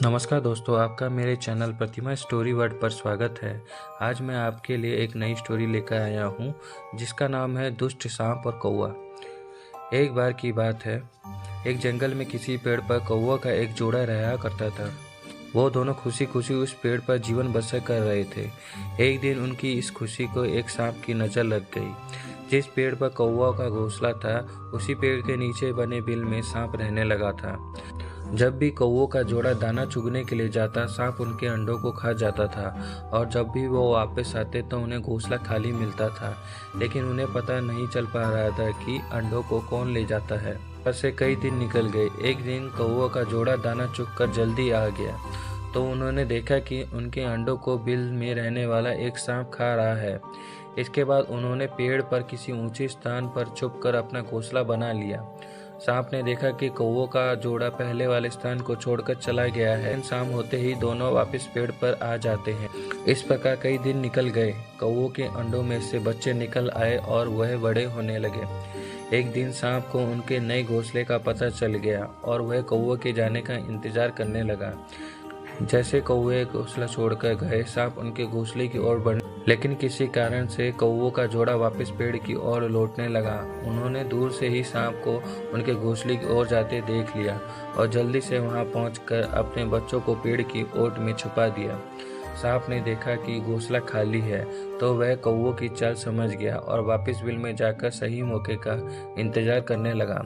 नमस्कार दोस्तों, आपका मेरे चैनल प्रतिमा स्टोरी वर्ड पर स्वागत है। आज मैं आपके लिए एक नई स्टोरी लेकर आया हूँ जिसका नाम है दुष्ट सांप और कौवा। एक बार की बात है, एक जंगल में किसी पेड़ पर कौवा का एक जोड़ा रहा करता था। वो दोनों खुशी खुशी उस पेड़ पर जीवन बसर कर रहे थे। एक दिन उनकी इस खुशी को एक सांप की नज़र लग गई। जिस पेड़ पर कौवा का घोंसला था, उसी पेड़ के नीचे बने बिल में सांप रहने लगा था। जब भी कौवों का जोड़ा दाना चुगने के लिए जाता, सांप उनके अंडों को खा जाता था और जब भी वो वापस आते तो उन्हें घोंसला खाली मिलता था। लेकिन उन्हें पता नहीं चल पा रहा था कि अंडों को कौन ले जाता है। ऐसे कई दिन निकल गए। एक दिन कौवों का जोड़ा दाना चुग कर जल्दी आ गया तो उन्होंने देखा कि उनके अंडों को बिल में रहने वाला एक सांप खा रहा है। इसके बाद उन्होंने पेड़ पर किसी ऊंचे स्थान पर छुपकर अपना घोंसला बना लिया। सांप ने देखा कि कौवों का जोड़ा पहले वाले स्थान को छोड़कर चला गया है। शाम होते ही दोनों वापस पेड़ पर आ जाते हैं। इस प्रकार कई दिन निकल गए। कौवों के अंडों में से बच्चे निकल आए और वह बड़े होने लगे। एक दिन सांप को उनके नए घोंसले का पता चल गया और वह कौवों के जाने का इंतजार करने लगा। जैसे कौवे घोंसला छोड़कर गए, सांप उनके घोंसले की ओर बढ़ने, लेकिन किसी कारण से कौवों का जोड़ा वापस पेड़ की ओर लौटने लगा। उन्होंने दूर से ही सांप को उनके घोंसले की ओर जाते देख लिया और जल्दी से वहां पहुंचकर अपने बच्चों को पेड़ की ओट में छुपा दिया। सांप ने देखा कि घोंसला खाली है तो वह कौवों की चाल समझ गया और वापस बिल में जाकर सही मौके का इंतजार करने लगा।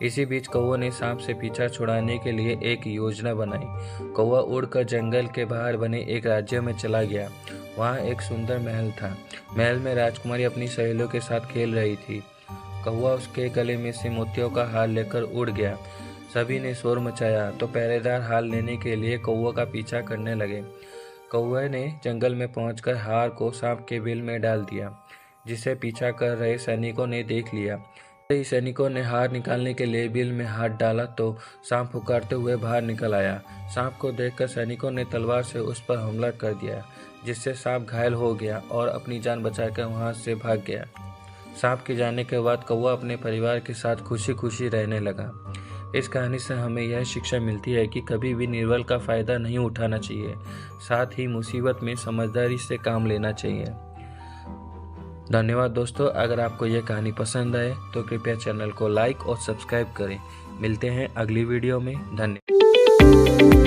इसी बीच कौवा ने सांप से पीछा छुड़ाने के लिए एक योजना बनाई। कौवा उड़कर जंगल के बाहर बने एक राज्य में चला गया। वहाँ एक सुंदर महल था। महल में राजकुमारी अपनी सहेलियों के साथ खेल रही थी। कौवा उसके गले में से मोतियों का हार लेकर उड़ गया। सभी ने शोर मचाया तो पहरेदार हार लेने के लिए कौवा का पीछा करने लगे। कौवे ने जंगल में पहुंचकर हार को सांप के बिल में डाल दिया, जिसे पीछा कर रहे सैनिकों ने देख लिया। सैनिकों ने हार निकालने के लिए बिल में हाथ डाला तो सांप पुकारते हुए बाहर निकल आया। सांप को देखकर सैनिकों ने तलवार से उस पर हमला कर दिया, जिससे सांप घायल हो गया और अपनी जान बचाकर वहां से भाग गया। सांप के जाने के बाद कौवा अपने परिवार के साथ खुशी खुशी रहने लगा। इस कहानी से हमें यह शिक्षा मिलती है कि कभी भी निर्बल का फायदा नहीं उठाना चाहिए, साथ ही मुसीबत में समझदारी से काम लेना चाहिए। धन्यवाद दोस्तों। अगर आपको यह कहानी पसंद आए तो कृपया चैनल को लाइक और सब्सक्राइब करें। मिलते हैं अगली वीडियो में। धन्यवाद।